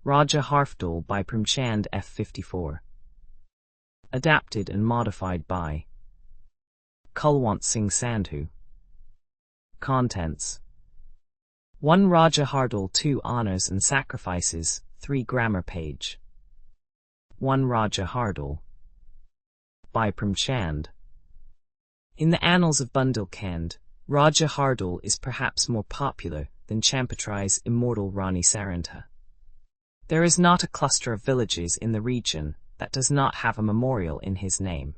Raja Hardaul by Premchand F54. Adapted and modified by Kulwant Singh Sandhu. Contents: 1 Raja Hardaul, 2 Honors and Sacrifices, 3 Grammar page. 1 Raja Hardaul by Premchand. In the annals of Bundelkhand, Raja Hardaul is perhaps more popular than Champitrai's immortal Rani Saranta. There is not a cluster of villages in the region that does not have a memorial in his name.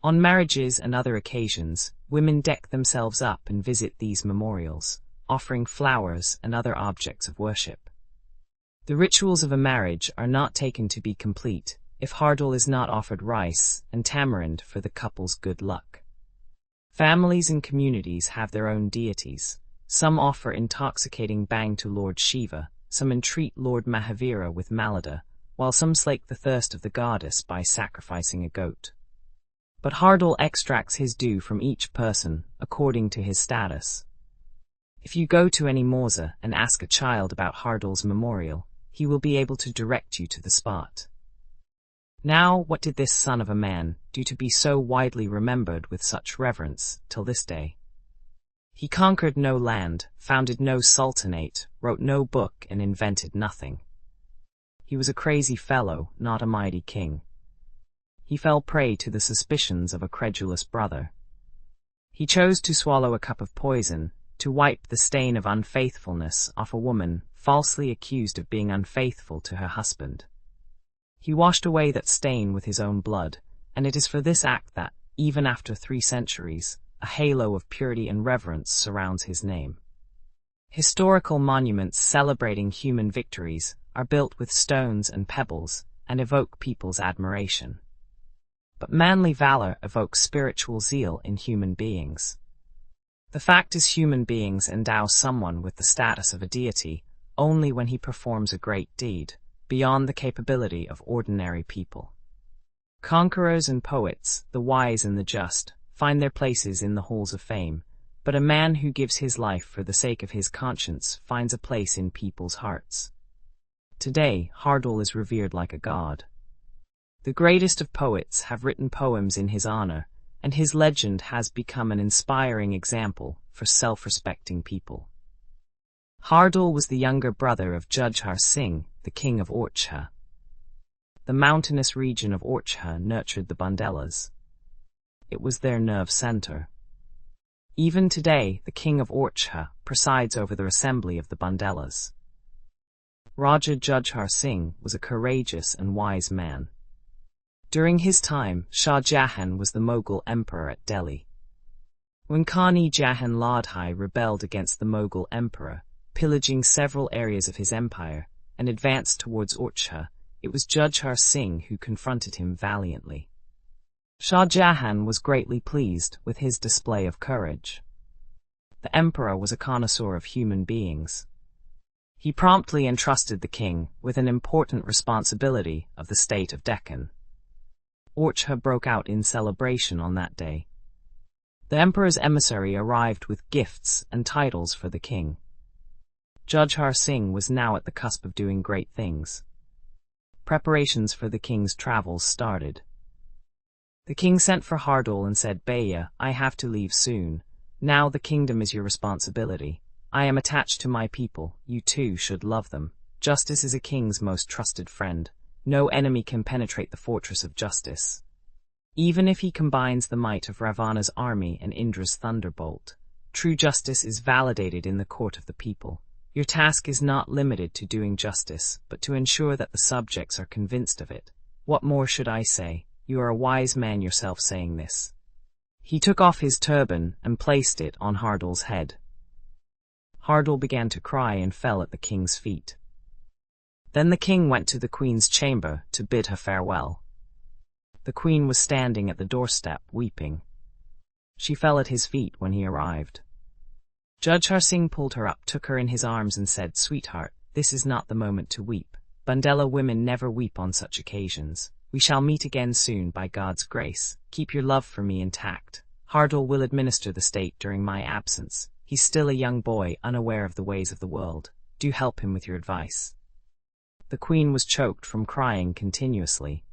On marriages and other occasions, women deck themselves up and visit these memorials, offering flowers and other objects of worship. The rituals of a marriage are not taken to be complete if Hardaul is not offered rice and tamarind for the couple's good luck. Families and communities have their own deities. Some offer intoxicating bhang to Lord Shiva, some entreat Lord Mahavira with Malada, while some slake the thirst of the goddess by sacrificing a goat. But Hardaul extracts his due from each person according to his status. If you go to any Morza and ask a child about Hardaul's memorial, he will be able to direct you to the spot. Now, what did this son of a man do to be so widely remembered with such reverence till this day? He conquered no land, founded no sultanate, wrote no book, and invented nothing. He was a crazy fellow, not a mighty king. He fell prey to the suspicions of a credulous brother. He chose to swallow a cup of poison, to wipe the stain of unfaithfulness off a woman falsely accused of being unfaithful to her husband. He washed away that stain with his own blood, and it is for this act that, even after 3 centuries, a halo of purity and reverence surrounds his name. Historical monuments celebrating human victories are built with stones and pebbles and evoke people's admiration. But manly valor evokes spiritual zeal in human beings. The fact is, human beings endow someone with the status of a deity only when he performs a great deed, beyond the capability of ordinary people. Conquerors and poets, the wise and the just, find their places in the halls of fame, but a man who gives his life for the sake of his conscience finds a place in people's hearts. Today, Hardaul is revered like a god. The greatest of poets have written poems in his honor, and his legend has become an inspiring example for self-respecting people. Hardaul was the younger brother of Jujhar Singh, the king of Orchha. The mountainous region of Orchha nurtured the Bundelas. It was their nerve center. Even today, the king of Orchha presides over the assembly of the Bundelas. Raja Jujhar Singh was a courageous and wise man. During his time, Shah Jahan was the Mughal emperor at Delhi. When Khan-e-Jahan Lodhi rebelled against the Mughal emperor, pillaging several areas of his empire, and advanced towards Orchha, it was Jujhar Singh who confronted him valiantly. Shah Jahan was greatly pleased with his display of courage. The emperor was a connoisseur of human beings. He promptly entrusted the king with an important responsibility of the state of Deccan. Orchha broke out in celebration on that day. The emperor's emissary arrived with gifts and titles for the king. Jujhar Singh was now at the cusp of doing great things. Preparations for the king's travels started. The king sent for Hardaul and said, "Baya, I have to leave soon. Now the kingdom is your responsibility. I am attached to my people, you too should love them. Justice is a king's most trusted friend. No enemy can penetrate the fortress of justice. Even if he combines the might of Ravana's army and Indra's thunderbolt, true justice is validated in the court of the people. Your task is not limited to doing justice, but to ensure that the subjects are convinced of it. What more should I say? You are a wise man yourself saying this." He took off his turban and placed it on Hardaul's head. Hardaul began to cry and fell at the king's feet. Then the king went to the queen's chamber to bid her farewell. The queen was standing at the doorstep, weeping. She fell at his feet when he arrived. Jujhar Singh pulled her up, took her in his arms and said, "Sweetheart, this is not the moment to weep. Bundela women never weep on such occasions. We shall meet again soon by God's grace. Keep your love for me intact. Hardaul will administer the state during my absence. He's still a young boy, unaware of the ways of the world. Do help him with your advice." The queen was choked from crying continuously.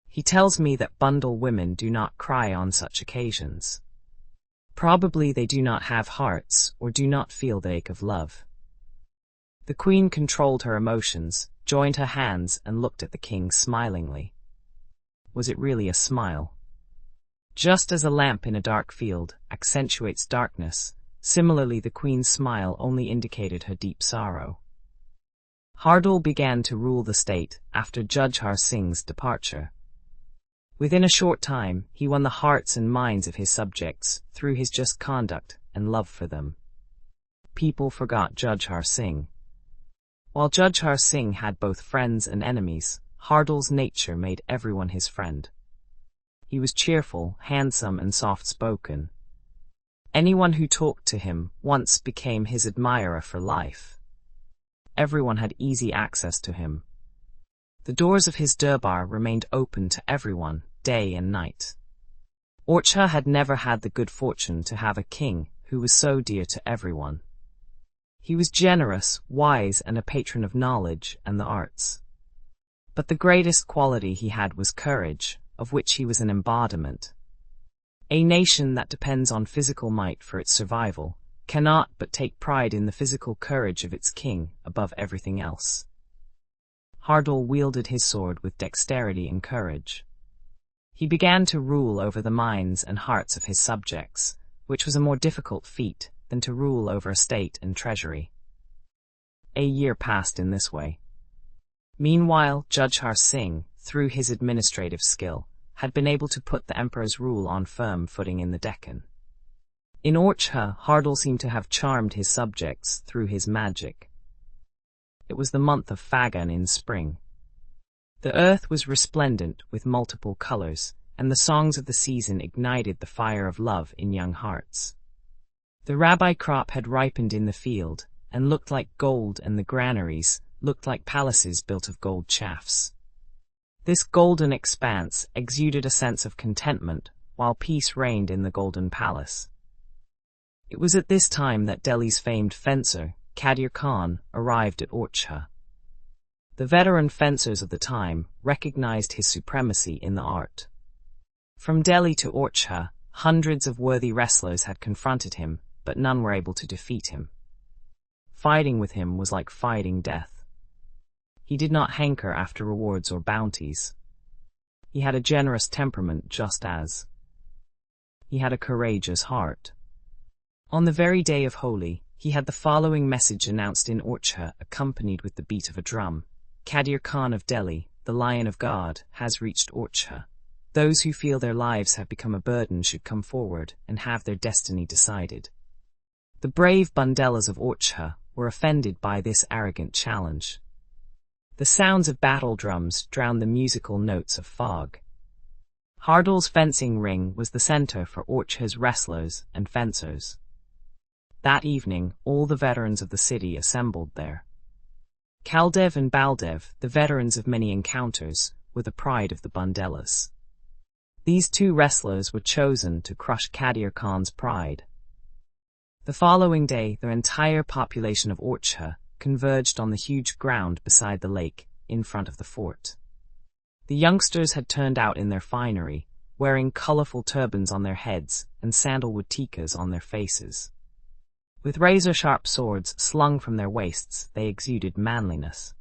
He tells me that Bundal women do not cry on such occasions. Probably they do not have hearts or do not feel the ache of love. The queen controlled her emotions, joined her hands and looked at the king smilingly. Was it really a smile? Just as a lamp in a dark field accentuates darkness, similarly the queen's smile only indicated her deep sorrow. Hardaul began to rule the state after Jujhar Singh's departure. Within a short time, he won the hearts and minds of his subjects through his just conduct and love for them. People forgot Jujhar Singh. While Jujhar Singh had both friends and enemies, Hardaul's nature made everyone his friend. He was cheerful, handsome, and soft-spoken. Anyone who talked to him once became his admirer for life. Everyone had easy access to him. The doors of his durbar remained open to everyone, day and night. Orchha had never had the good fortune to have a king who was so dear to everyone. He was generous, wise, and a patron of knowledge and the arts. But the greatest quality he had was courage, of which he was an embodiment. A nation that depends on physical might for its survival cannot but take pride in the physical courage of its king above everything else. Hardaul wielded his sword with dexterity and courage. He began to rule over the minds and hearts of his subjects, which was a more difficult feat than to rule over a state and treasury. A year passed in this way. Meanwhile, Jujhar Singh, through his administrative skill, had been able to put the emperor's rule on firm footing in the Deccan. In Orchha, Hardaul seemed to have charmed his subjects through his magic. It was the month of Phagan in spring. The earth was resplendent with multiple colors, and the songs of the season ignited the fire of love in young hearts. The rabbi crop had ripened in the field, and looked like gold, and the granaries looked like palaces built of gold chaffs. This golden expanse exuded a sense of contentment, while peace reigned in the golden palace. It was at this time that Delhi's famed fencer, Qadir Khan, arrived at Orchha. The veteran fencers of the time recognized his supremacy in the art. From Delhi to Orchha, hundreds of worthy wrestlers had confronted him, but none were able to defeat him. Fighting with him was like fighting death. He did not hanker after rewards or bounties. He had a generous temperament just as. He had a courageous heart. On the very day of Holi, he had the following message announced in Orchha, accompanied with the beat of a drum. Qadir Khan of Delhi, the Lion of God, has reached Orchha. Those who feel their lives have become a burden should come forward and have their destiny decided. The brave Bundelas of Orchha were offended by this arrogant challenge. The sounds of battle drums drowned the musical notes of fog. Hardaul's fencing ring was the center for Orchha's wrestlers and fencers. That evening, all the veterans of the city assembled there. Kaldev and Baldev, the veterans of many encounters, were the pride of the Bundelas. These two wrestlers were chosen to crush Qadir Khan's pride. The following day, the entire population of Orchha converged on the huge ground beside the lake, in front of the fort. The youngsters had turned out in their finery, wearing colorful turbans on their heads and sandalwood tikas on their faces. With razor-sharp swords slung from their waists, they exuded manliness.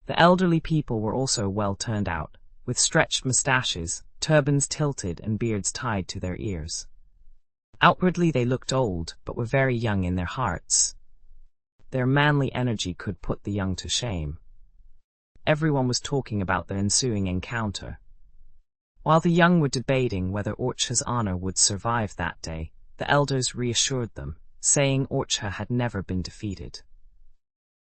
The elderly people were also well turned out, with stretched mustaches, turbans tilted, and beards tied to their ears. Outwardly they looked old, but were very young in their hearts. Their manly energy could put the young to shame. Everyone was talking about the ensuing encounter. While the young were debating whether Orchha's honor would survive that day, the elders reassured them, saying Orchha had never been defeated.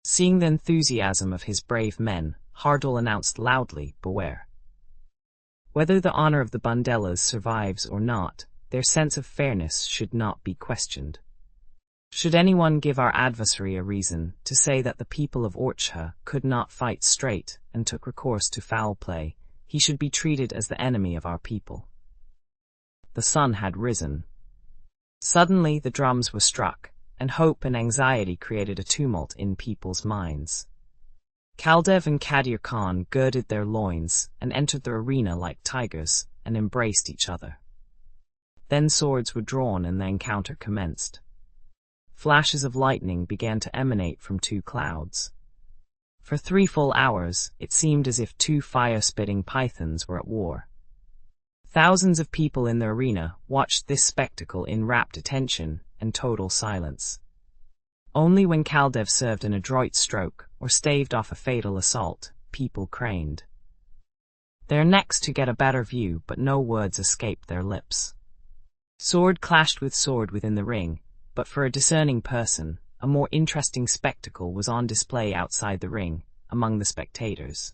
Seeing the enthusiasm of his brave men, Hardaul announced loudly, "Beware." Whether the honor of the Bundelas survives or not, their sense of fairness should not be questioned. Should anyone give our adversary a reason to say that the people of Orchha could not fight straight and took recourse to foul play, he should be treated as the enemy of our people. The sun had risen. Suddenly the drums were struck, and hope and anxiety created a tumult in people's minds. Kaldev and Kadir Khan girded their loins and entered the arena like tigers and embraced each other. Then swords were drawn and the encounter commenced. Flashes of lightning began to emanate from two clouds. For 3 full hours, it seemed as if two fire-spitting pythons were at war. Thousands of people in the arena watched this spectacle in rapt attention and total silence. Only when Kaldev served an adroit stroke or staved off a fatal assault, people craned their necks to get a better view, but no words escaped their lips. Sword clashed with sword within the ring, but for a discerning person, a more interesting spectacle was on display outside the ring, among the spectators.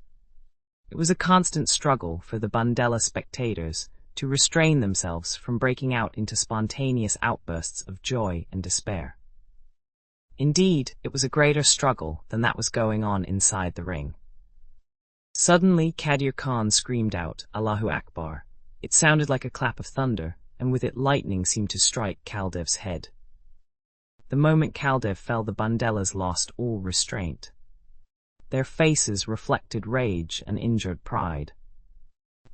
It was a constant struggle for the Bundela spectators to restrain themselves from breaking out into spontaneous outbursts of joy and despair. Indeed, it was a greater struggle than that was going on inside the ring. Suddenly, Kadir Khan screamed out, "Allahu Akbar." It sounded like a clap of thunder, and with it lightning seemed to strike Kaldev's head. The moment Kaldev fell, the Bundelas lost all restraint. Their faces reflected rage and injured pride.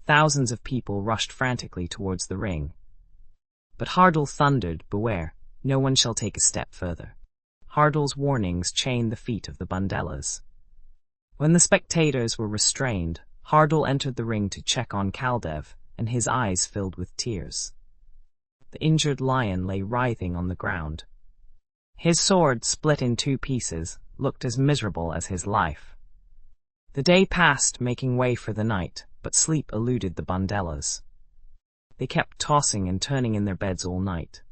Thousands of people rushed frantically towards the ring. But Hardaul thundered, "Beware, no one shall take a step further." Hardaul's warnings chained the feet of the Bundelas. When the spectators were restrained, Hardaul entered the ring to check on Kaldev, and his eyes filled with tears. The injured lion lay writhing on the ground. His sword, split in 2 pieces, looked as miserable as his life. The day passed, making way for the night, but sleep eluded the Bundelas. They kept tossing and turning in their beds all night.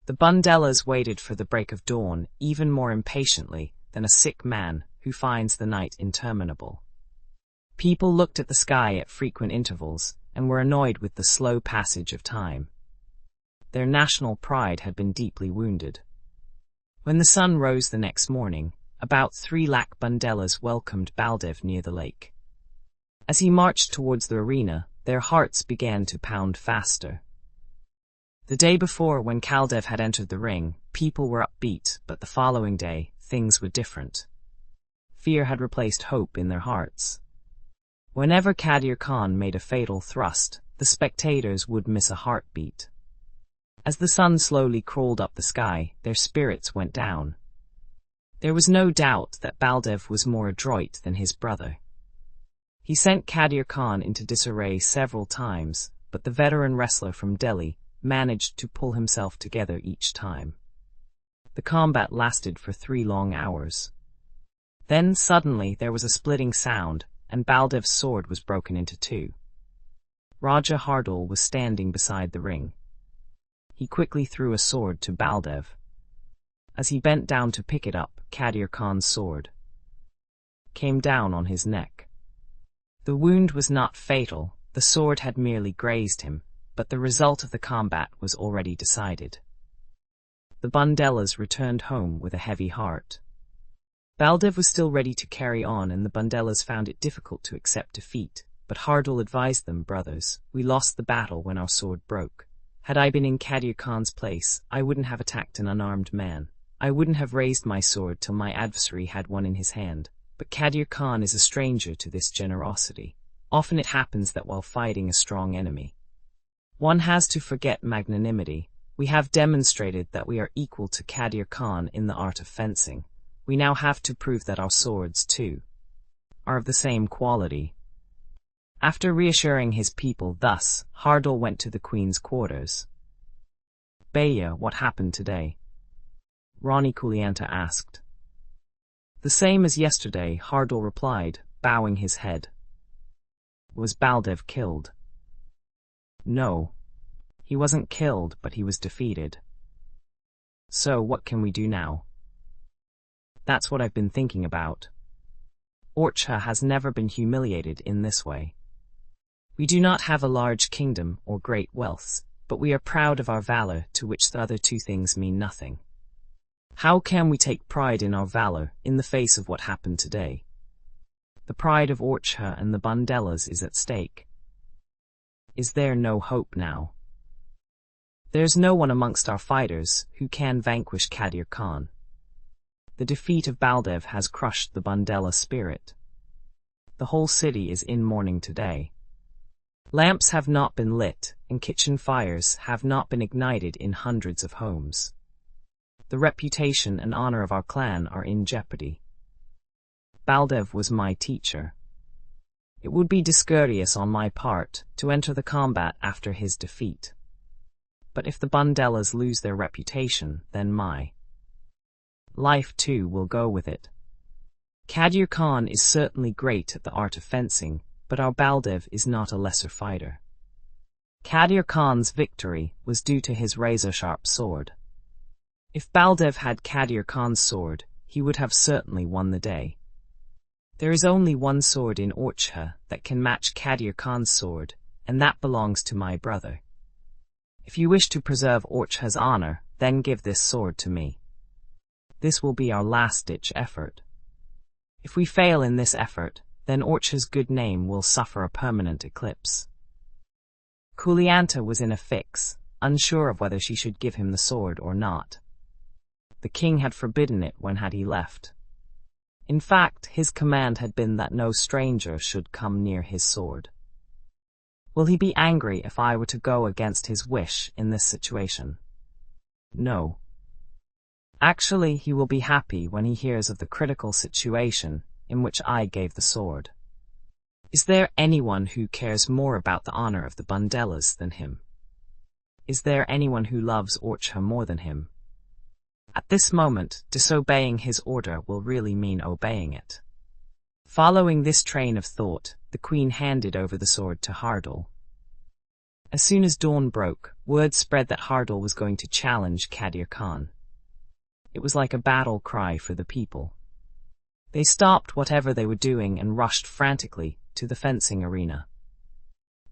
The Bundelas waited for the break of dawn even more impatiently than a sick man who finds the night interminable. People looked at the sky at frequent intervals and were annoyed with the slow passage of time. Their national pride had been deeply wounded. When the sun rose the next morning, about 3 lakh Bundelas welcomed Baldev near the lake. As he marched towards the arena, their hearts began to pound faster. The day before, when Kaldev had entered the ring, people were upbeat, but the following day, things were different. Fear had replaced hope in their hearts. Whenever Kadir Khan made a fatal thrust, the spectators would miss a heartbeat. As the sun slowly crawled up the sky, their spirits went down. There was no doubt that Baldev was more adroit than his brother. He sent Kadir Khan into disarray several times, but the veteran wrestler from Delhi managed to pull himself together each time. The combat lasted for 3 long hours. Then suddenly there was a splitting sound, and Baldev's sword was broken into 2. Raja Hardaul was standing beside the ring. He quickly threw a sword to Baldev. As he bent down to pick it up, Kadir Khan's sword came down on his neck. The wound was not fatal, the sword had merely grazed him, but the result of the combat was already decided. The Bundelas returned home with a heavy heart. Baldev was still ready to carry on, and the Bundelas found it difficult to accept defeat, but Hardaul advised them, "Brothers, we lost the battle when our sword broke. Had I been in Kadir Khan's place, I wouldn't have attacked an unarmed man. I wouldn't have raised my sword till my adversary had one in his hand. But Kadir Khan is a stranger to this generosity. Often it happens that while fighting a strong enemy, one has to forget magnanimity. We have demonstrated that we are equal to Kadir Khan in the art of fencing. We now have to prove that our swords, too, are of the same quality." After reassuring his people thus, Hardaul went to the Queen's quarters. "Baya, what happened today?" Rani Kulianta asked. "The same as yesterday," Hardaul replied, bowing his head. "Was Baldev killed?" "No. He wasn't killed, but he was defeated." "So what can we do now?" "That's what I've been thinking about. Orcha has never been humiliated in this way. We do not have a large kingdom or great wealth, but we are proud of our valor, to which the other 2 things mean nothing. How can we take pride in our valor in the face of what happened today? The pride of Orcha and the Bundelas is at stake. Is there no hope now? There's no one amongst our fighters who can vanquish Kadir Khan. the defeat of Baldev has crushed the Bundela spirit. The whole city is in mourning today. Lamps have not been lit, and kitchen fires have not been ignited in hundreds of homes. The reputation and honor of our clan are in jeopardy. Baldev was my teacher. It would be discourteous on my part to enter the combat after his defeat. But if the Bundelas lose their reputation, then my life too will go with it. Qadir Khan is certainly great at the art of fencing, but our Baldev is not a lesser fighter. Qadir Khan's victory was due to his razor-sharp sword. If Baldev had Qadir Khan's sword, he would have certainly won the day. There is only one sword in Orchha that can match Qadir Khan's sword, and that belongs to my brother. If you wish to preserve Orchha's honor, then give this sword to me. This will be our last-ditch effort. If we fail in this effort, then Orchha's good name will suffer a permanent eclipse. Kulianta was in a fix, unsure of whether she should give him the sword or not. The king had forbidden it when had he left. In fact, his command had been that no stranger should come near his sword. Will he be angry if I were to go against his wish in this situation? No. Actually, he will be happy when he hears of the critical situation in which I gave the sword. Is there anyone who cares more about the honor of the Bundelas than him? Is there anyone who loves Orchha more than him? At this moment, disobeying his order will really mean obeying it. Following this train of thought, the queen handed over the sword to Hardaul. As soon as dawn broke, word spread that Hardaul was going to challenge Qadir Khan. It was like a battle cry for the people. They stopped whatever they were doing and rushed frantically to the fencing arena.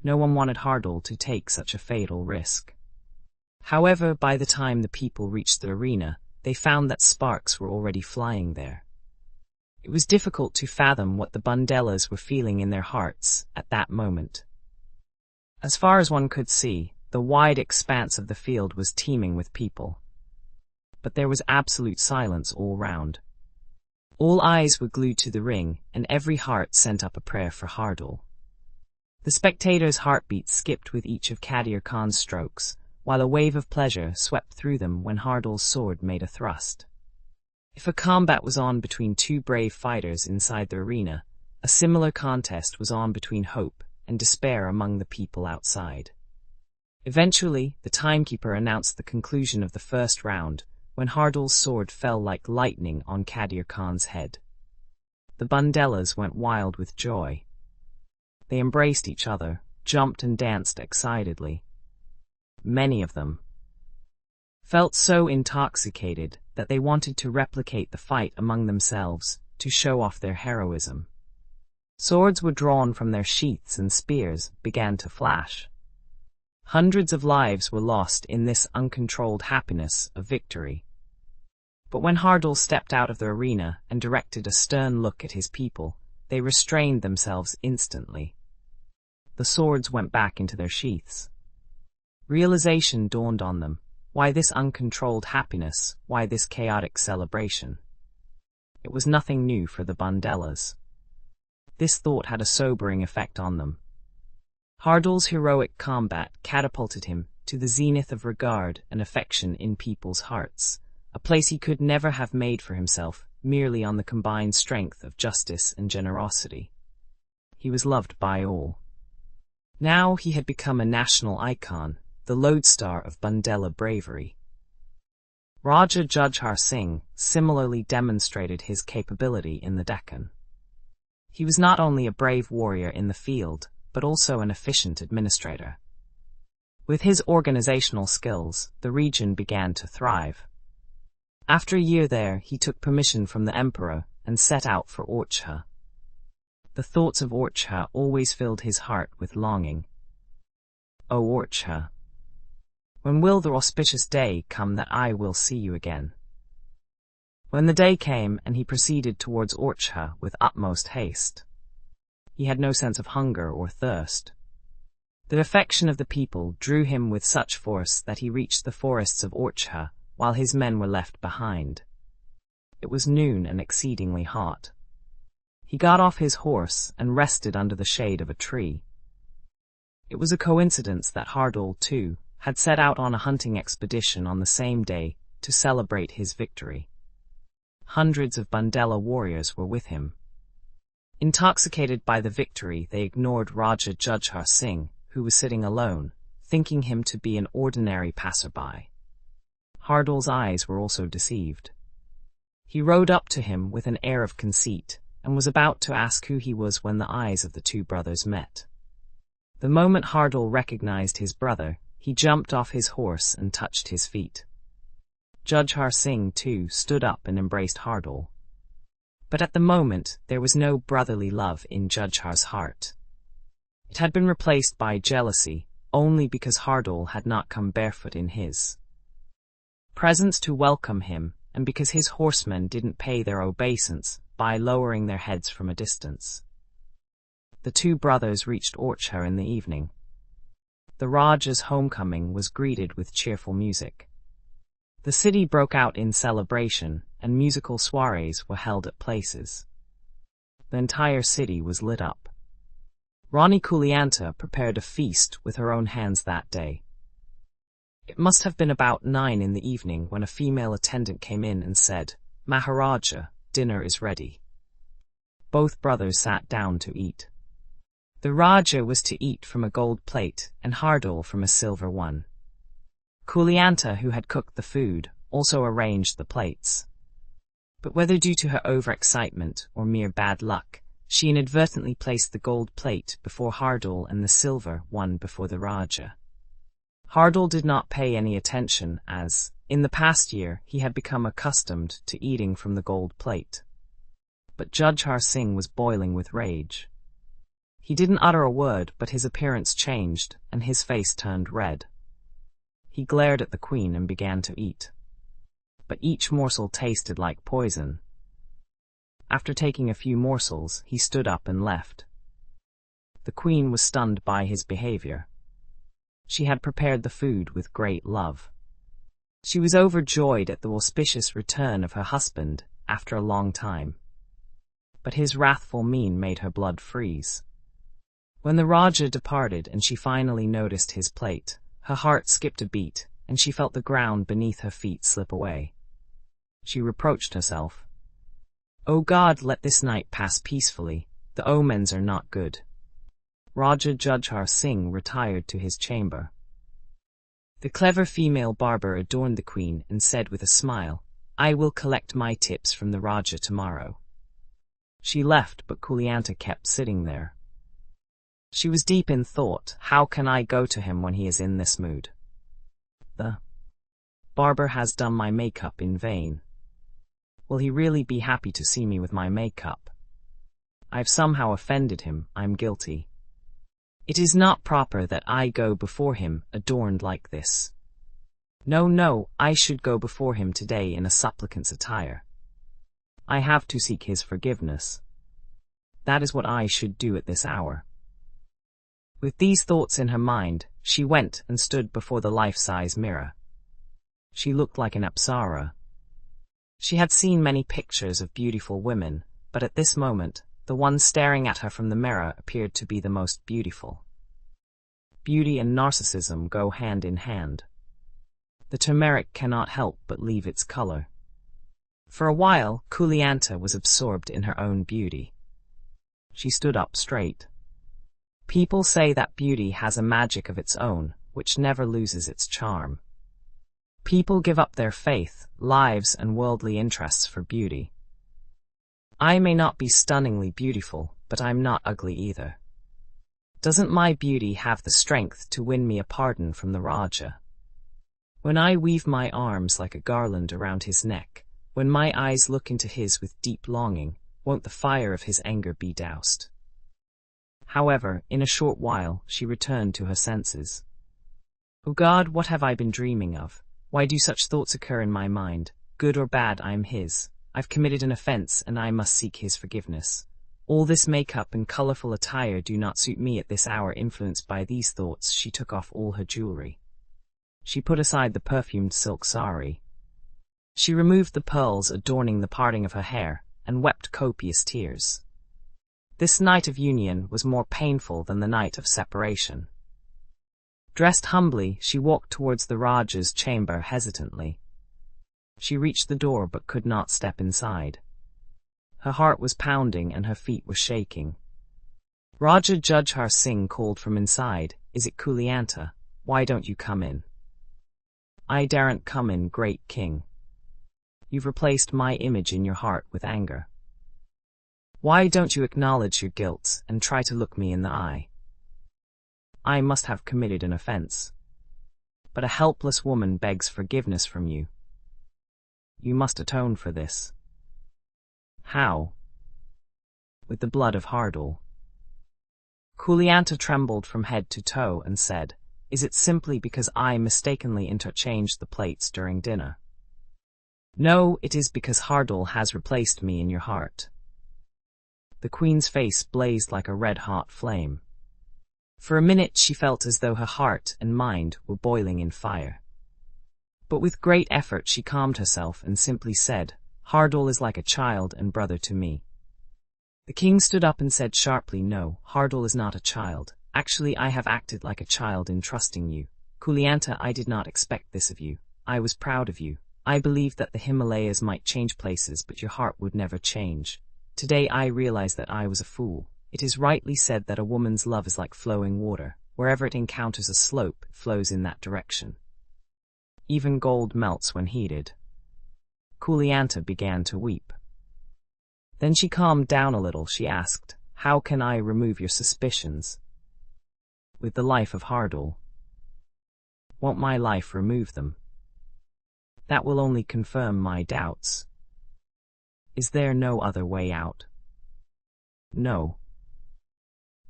No one wanted Hardaul to take such a fatal risk. However, by the time the people reached the arena, they found that sparks were already flying there. It was difficult to fathom what the Bundelas were feeling in their hearts at that moment. As far as one could see, the wide expanse of the field was teeming with people. But there was absolute silence all round. All eyes were glued to the ring, and every heart sent up a prayer for Hardaul. The spectators' heartbeats skipped with each of Qadir Khan's strokes, while a wave of pleasure swept through them when Hardaul's sword made a thrust. If a combat was on between two brave fighters inside the arena, a similar contest was on between hope and despair among the people outside. Eventually, the timekeeper announced the conclusion of the first round, when Hardaul's sword fell like lightning on Qadir Khan's head. The Bundelas went wild with joy. They embraced each other, jumped and danced excitedly. Many of them felt so intoxicated that they wanted to replicate the fight among themselves to show off their heroism. Swords were drawn from their sheaths and spears began to flash. Hundreds of lives were lost in this uncontrolled happiness of victory. But when Hardaul stepped out of the arena and directed a stern look at his people, they restrained themselves instantly. The swords went back into their sheaths. Realization dawned on them. Why this uncontrolled happiness? Why this chaotic celebration? It was nothing new for the Bundelas. This thought had a sobering effect on them. Hardaul's heroic combat catapulted him to the zenith of regard and affection in people's hearts, a place he could never have made for himself merely on the combined strength of justice and generosity. He was loved by all. Now he had become a national icon, the lodestar of Bundela bravery. Raja Jujhar Singh similarly demonstrated his capability in the Deccan. He was not only a brave warrior in the field, but also an efficient administrator. With his organizational skills, the region began to thrive. After a year there, he took permission from the emperor and set out for Orchha. The thoughts of Orchha always filled his heart with longing. O Orchha, when will the auspicious day come that I will see you again? When the day came and he proceeded towards Orchha with utmost haste. He had no sense of hunger or thirst. The affection of the people drew him with such force that he reached the forests of Orchha, while his men were left behind. It was noon and exceedingly hot. He got off his horse and rested under the shade of a tree. It was a coincidence that Hardaul, too, had set out on a hunting expedition on the same day to celebrate his victory. Hundreds of Bundela warriors were with him. Intoxicated by the victory, they ignored Raja Jujhar Singh, who was sitting alone, thinking him to be an ordinary passerby. Hardaul's eyes were also deceived. He rode up to him with an air of conceit, and was about to ask who he was when the eyes of the two brothers met. The moment Hardaul recognized his brother, he jumped off his horse and touched his feet. Jujhar Singh, too, stood up and embraced Hardaul. But at the moment, there was no brotherly love in Jujhar's heart. It had been replaced by jealousy, only because Hardaul had not come barefoot in his presence to welcome him, and because his horsemen didn't pay their obeisance by lowering their heads from a distance. The two brothers reached Orchha in the evening. The Raja's homecoming was greeted with cheerful music. The city broke out in celebration, and musical soirees were held at places. The entire city was lit up. Rani Kulianta prepared a feast with her own hands that day. It must have been about 9 in the evening when a female attendant came in and said, "Maharaja, dinner is ready." Both brothers sat down to eat. The Raja was to eat from a gold plate and Hardaul from a silver one. Kulianta, who had cooked the food, also arranged the plates. But whether due to her overexcitement or mere bad luck, she inadvertently placed the gold plate before Hardaul and the silver one before the Raja. Hardaul did not pay any attention as, in the past year, he had become accustomed to eating from the gold plate. But Jujhar Singh was boiling with rage. He didn't utter a word, but his appearance changed, and his face turned red. He glared at the queen and began to eat. But each morsel tasted like poison. After taking a few morsels, he stood up and left. The queen was stunned by his behavior. She had prepared the food with great love. She was overjoyed at the auspicious return of her husband after a long time. But his wrathful mien made her blood freeze. When the Raja departed and she finally noticed his plate, her heart skipped a beat, and she felt the ground beneath her feet slip away. She reproached herself. "O God, let this night pass peacefully. The omens are not good." Raja Jujhar Singh retired to his chamber. The clever female barber adorned the queen and said with a smile, "I will collect my tips from the Raja tomorrow." She left, but Kulianta kept sitting there. She was deep in thought. How can I go to him when he is in this mood? The barber has done my makeup in vain. Will he really be happy to see me with my makeup? I've somehow offended him. I'm guilty. It is not proper that I go before him adorned like this. No, I should go before him today in a supplicant's attire. I have to seek his forgiveness. That is what I should do at this hour. With these thoughts in her mind, she went and stood before the life-size mirror. She looked like an apsara. She had seen many pictures of beautiful women, but at this moment, the one staring at her from the mirror appeared to be the most beautiful. Beauty and narcissism go hand in hand. The turmeric cannot help but leave its color. For a while, Kulianta was absorbed in her own beauty. She stood up straight. People say that beauty has a magic of its own, which never loses its charm. People give up their faith, lives, and worldly interests for beauty. I may not be stunningly beautiful, but I'm not ugly either. Doesn't my beauty have the strength to win me a pardon from the Raja? When I weave my arms like a garland around his neck, when my eyes look into his with deep longing, won't the fire of his anger be doused? However, in a short while, she returned to her senses. O God, what have I been dreaming of? Why do such thoughts occur in my mind? Good or bad, I am his. I've committed an offense, and I must seek his forgiveness. All this makeup and colorful attire do not suit me at this hour. Influenced by these thoughts, she took off all her jewelry. She put aside the perfumed silk sari. She removed the pearls adorning the parting of her hair, and wept copious tears. This night of union was more painful than the night of separation. Dressed humbly, she walked towards the Raja's chamber hesitantly. She reached the door but could not step inside. Her heart was pounding and her feet were shaking. Raja Jujhar Singh called from inside, "Is it Kulianta? Why don't you come in?" "I daren't come in, great king. You've replaced my image in your heart with anger. Why don't you acknowledge your guilt and try to look me in the eye? I must have committed an offense. But a helpless woman begs forgiveness from you. You must atone for this." "How?" "With the blood of Hardaul." Kulianta trembled from head to toe and said, "Is it simply because I mistakenly interchanged the plates during dinner?" "No, it is because Hardaul has replaced me in your heart." The queen's face blazed like a red-hot flame. For a minute she felt as though her heart and mind were boiling in fire. But with great effort she calmed herself and simply said, "Hardaul is like a child and brother to me." The king stood up and said sharply, "No, Hardaul is not a child. Actually, I have acted like a child in trusting you. Kulianta, I did not expect this of you. I was proud of you. I believed that the Himalayas might change places, but your heart would never change. Today I realize that I was a fool. It is rightly said that a woman's love is like flowing water. Wherever it encounters a slope, it flows in that direction. Even gold melts when heated." Kulianta began to weep. Then she calmed down a little. She asked, "How can I remove your suspicions?" "With the life of Hardaul." "Won't my life remove them?" "That will only confirm my doubts." "Is there no other way out?" "No."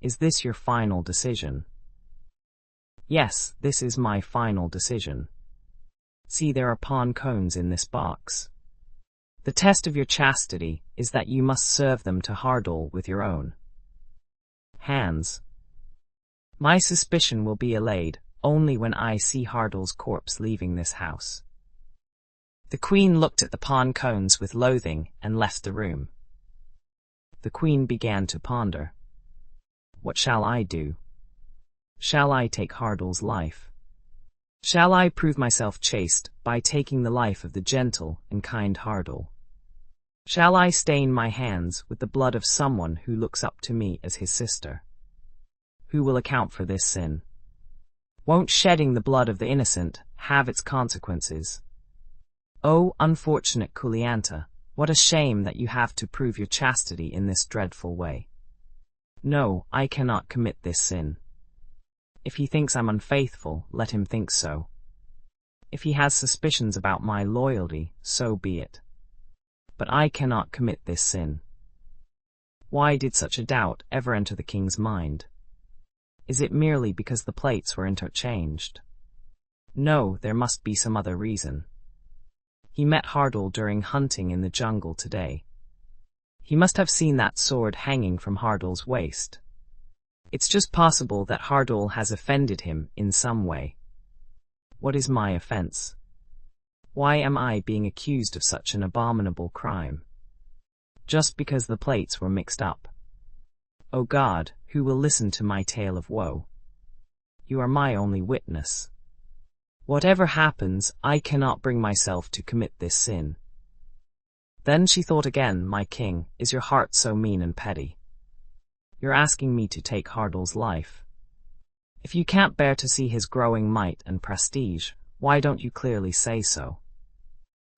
"Is this your final decision?" "Yes, this is my final decision. See, there are pawn cones in this box. The test of your chastity is that you must serve them to Hardaul with your own hands. My suspicion will be allayed only when I see Hardaul's corpse leaving this house." The queen looked at the pawn cones with loathing and left the room. The queen began to ponder. "What shall I do? Shall I take Hardaul's life? Shall I prove myself chaste by taking the life of the gentle and kind Hardaul? Shall I stain my hands with the blood of someone who looks up to me as his sister? Who will account for this sin? Won't shedding the blood of the innocent have its consequences? Oh, unfortunate Kulianta, what a shame that you have to prove your chastity in this dreadful way. No, I cannot commit this sin. If he thinks I'm unfaithful, let him think so. If he has suspicions about my loyalty, so be it. But I cannot commit this sin." Why did such a doubt ever enter the king's mind? Is it merely because the plates were interchanged? No, there must be some other reason. He met Hardaul during hunting in the jungle today. He must have seen that sword hanging from Hardaul's waist. It's just possible that Hardaul has offended him in some way. What is my offense? Why am I being accused of such an abominable crime? Just because the plates were mixed up. O God, who will listen to my tale of woe? You are my only witness. Whatever happens, I cannot bring myself to commit this sin. Then she thought again, "My king, is your heart so mean and petty? You're asking me to take Hardaul's life. If you can't bear to see his growing might and prestige, why don't you clearly say so?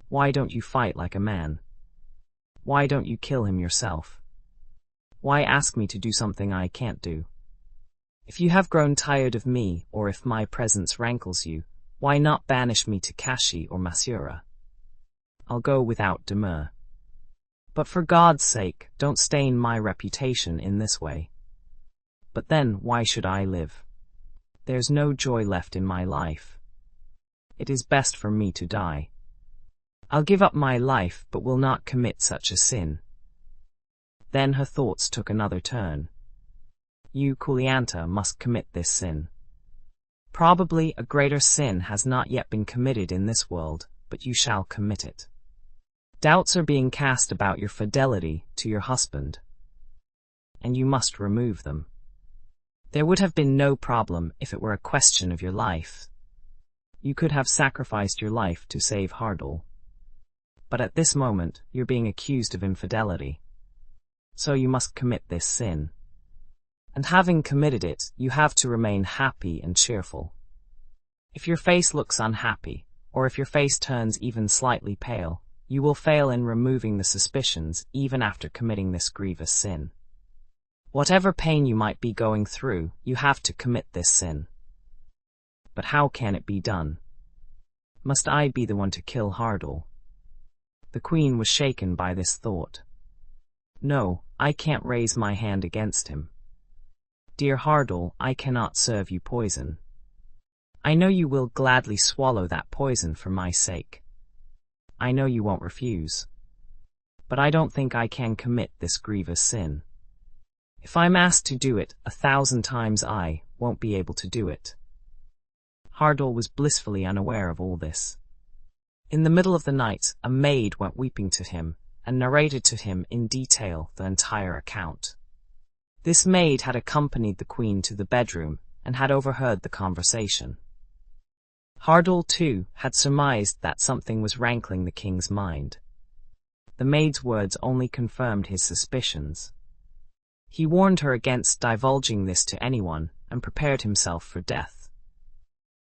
Why don't you fight like a man? Why don't you kill him yourself? Why ask me to do something I can't do? If you have grown tired of me, or if my presence rankles you, why not banish me to Kashi or Mathura? I'll go without demur. But for God's sake, don't stain my reputation in this way." "But then, why should I live? There's no joy left in my life. It is best for me to die. I'll give up my life, but will not commit such a sin." Then her thoughts took another turn. "You, Kulianta, must commit this sin. Probably a greater sin has not yet been committed in this world, but you shall commit it. Doubts are being cast about your fidelity to your husband, and you must remove them. There would have been no problem if it were a question of your life. You could have sacrificed your life to save Hardaul. But at this moment, you're being accused of infidelity. So you must commit this sin. And having committed it, you have to remain happy and cheerful. If your face looks unhappy, or if your face turns even slightly pale, you will fail in removing the suspicions even after committing this grievous sin. Whatever pain you might be going through, you have to commit this sin. But how can it be done? Must I be the one to kill Hardaul? The queen was shaken by this thought. No, I can't raise my hand against him. Dear Hardaul, I cannot serve you poison. I know you will gladly swallow that poison for my sake. I know you won't refuse. But I don't think I can commit this grievous sin. If I'm asked to do it 1,000 times, I won't be able to do it. Hardaul was blissfully unaware of all this. In the middle of the night, a maid went weeping to him and narrated to him in detail the entire account. This maid had accompanied the queen to the bedroom and had overheard the conversation. Hardaul, too, had surmised that something was rankling the king's mind. The maid's words only confirmed his suspicions. He warned her against divulging this to anyone and prepared himself for death.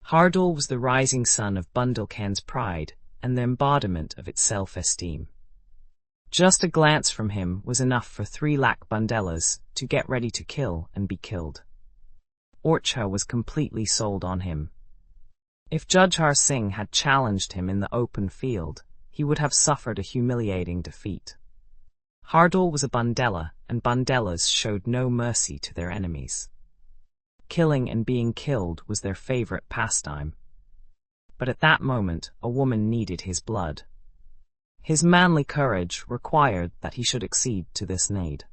Hardaul was the rising sun of Bundelkhand's pride and the embodiment of its self-esteem. Just a glance from him was enough for 3 lakh bundelas to get ready to kill and be killed. Orcha was completely sold on him. If Jujhar Singh had challenged him in the open field, he would have suffered a humiliating defeat. Hardaul was a bundela, and bundelas showed no mercy to their enemies. Killing and being killed was their favorite pastime. But at that moment, a woman needed his blood. His manly courage required that he should accede to this need.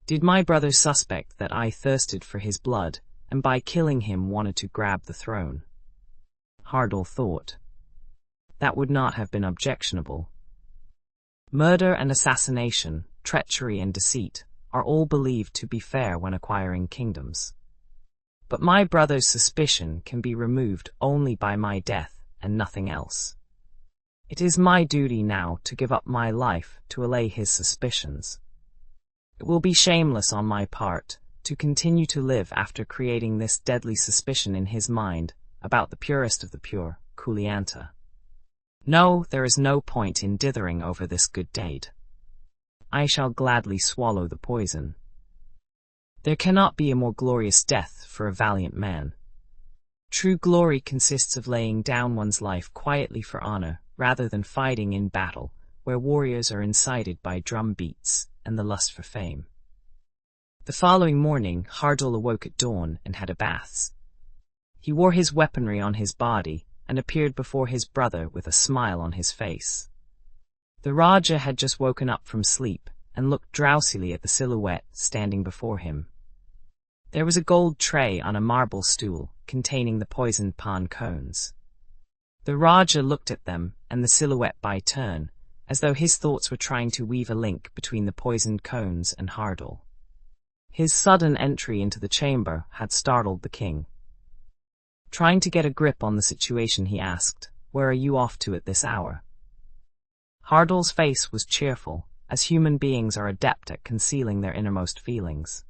Did my brother suspect that I thirsted for his blood, and by killing him wanted to grab the throne? Hardaul thought. That would not have been objectionable. Murder and assassination, treachery and deceit, are all believed to be fair when acquiring kingdoms. But my brother's suspicion can be removed only by my death and nothing else. It is my duty now to give up my life to allay his suspicions. It will be shameless on my part to continue to live after creating this deadly suspicion in his mind about the purest of the pure, Kulianta. No, there is no point in dithering over this good deed. I shall gladly swallow the poison. There cannot be a more glorious death for a valiant man. True glory consists of laying down one's life quietly for honor, rather than fighting in battle, where warriors are incited by drum beats and the lust for fame. The following morning, Hardaul awoke at dawn and had a bath. He wore his weaponry on his body and appeared before his brother with a smile on his face. The Raja had just woken up from sleep and looked drowsily at the silhouette standing before him. There was a gold tray on a marble stool containing the poisoned pan cones. The Raja looked at them and the silhouette by turn, as though his thoughts were trying to weave a link between the poisoned cones and Hardaul. His sudden entry into the chamber had startled the king. Trying to get a grip on the situation, he asked, "Where are you off to at this hour?" Hardaul's face was cheerful, as human beings are adept at concealing their innermost feelings.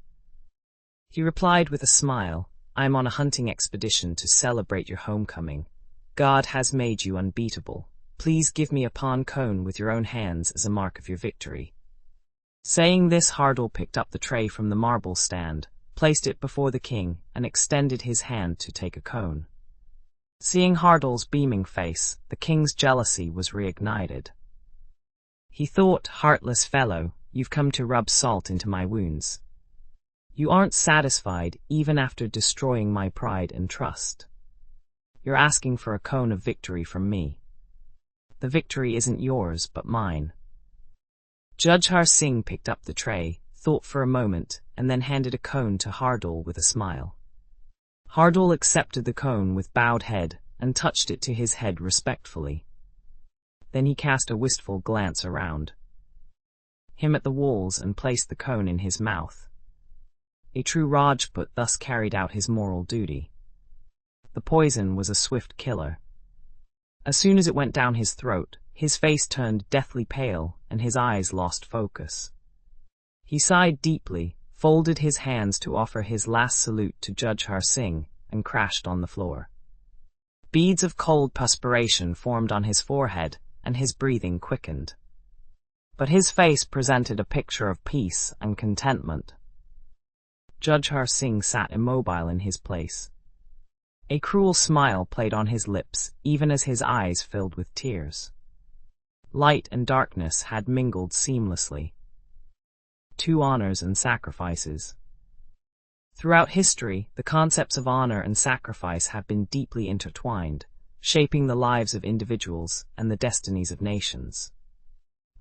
He replied with a smile, "I am on a hunting expedition to celebrate your homecoming. God has made you unbeatable. Please give me a pan cone with your own hands as a mark of your victory." Saying this, Hardaul picked up the tray from the marble stand, placed it before the king, and extended his hand to take a cone. Seeing Hardaul's beaming face, the king's jealousy was reignited. He thought, "Heartless fellow, you've come to rub salt into my wounds. You aren't satisfied even after destroying my pride and trust. You're asking for a cone of victory from me. The victory isn't yours, but mine." Jujhar Singh picked up the tray, thought for a moment, and then handed a cone to Hardaul with a smile. Hardaul accepted the cone with bowed head and touched it to his head respectfully. Then he cast a wistful glance around him at the walls and placed the cone in his mouth. A true Rajput thus carried out his moral duty. The poison was a swift killer. As soon as it went down his throat, his face turned deathly pale and his eyes lost focus. He sighed deeply, folded his hands to offer his last salute to Judge Har Singh, and crashed on the floor. Beads of cold perspiration formed on his forehead, and his breathing quickened. But his face presented a picture of peace and contentment. Judge Har Singh sat immobile in his place. A cruel smile played on his lips, even as his eyes filled with tears. Light and darkness had mingled seamlessly. Two honors and sacrifices. Throughout history, the concepts of honor and sacrifice have been deeply intertwined, shaping the lives of individuals and the destinies of nations.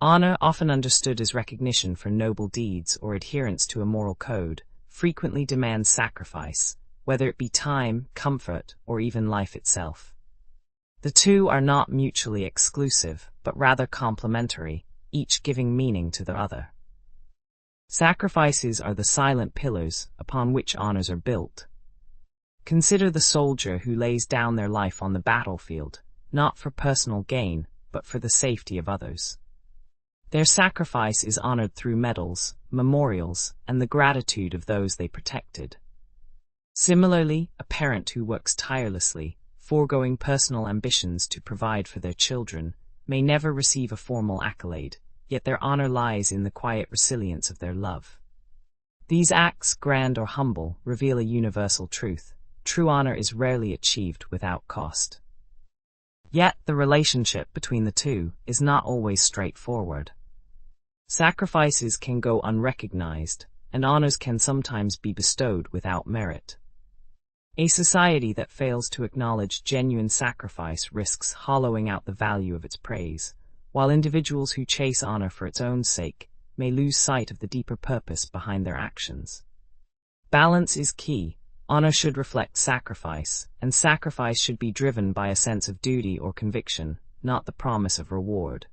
Honor, often understood as recognition for noble deeds or adherence to a moral code, frequently demands sacrifice, whether it be time, comfort, or even life itself. The two are not mutually exclusive, but rather complementary, each giving meaning to the other. Sacrifices are the silent pillars upon which honors are built. Consider the soldier who lays down their life on the battlefield, not for personal gain, but for the safety of others. Their sacrifice is honored through medals, memorials, and the gratitude of those they protected. Similarly, a parent who works tirelessly, foregoing personal ambitions to provide for their children, may never receive a formal accolade, yet their honor lies in the quiet resilience of their love. These acts, grand or humble, reveal a universal truth. True honor is rarely achieved without cost. Yet, the relationship between the two is not always straightforward. Sacrifices can go unrecognized, and honors can sometimes be bestowed without merit. A society that fails to acknowledge genuine sacrifice risks hollowing out the value of its praise, while individuals who chase honor for its own sake may lose sight of the deeper purpose behind their actions. Balance is key. Honor should reflect sacrifice, and sacrifice should be driven by a sense of duty or conviction, not the promise of reward.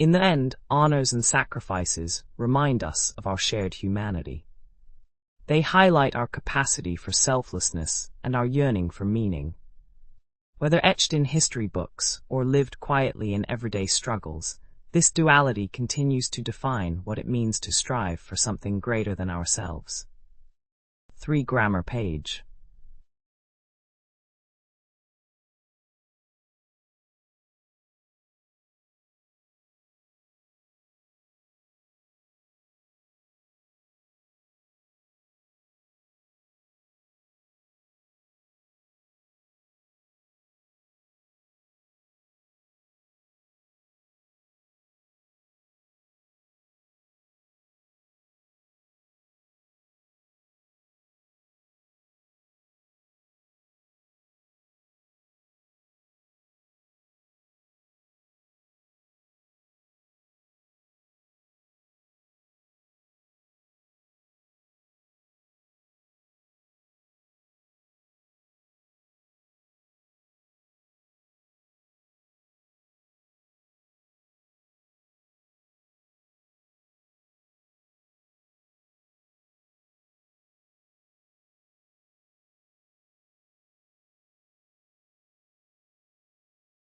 In the end, honors and sacrifices remind us of our shared humanity. They highlight our capacity for selflessness and our yearning for meaning. Whether etched in history books or lived quietly in everyday struggles, this duality continues to define what it means to strive for something greater than ourselves. 3 grammar page.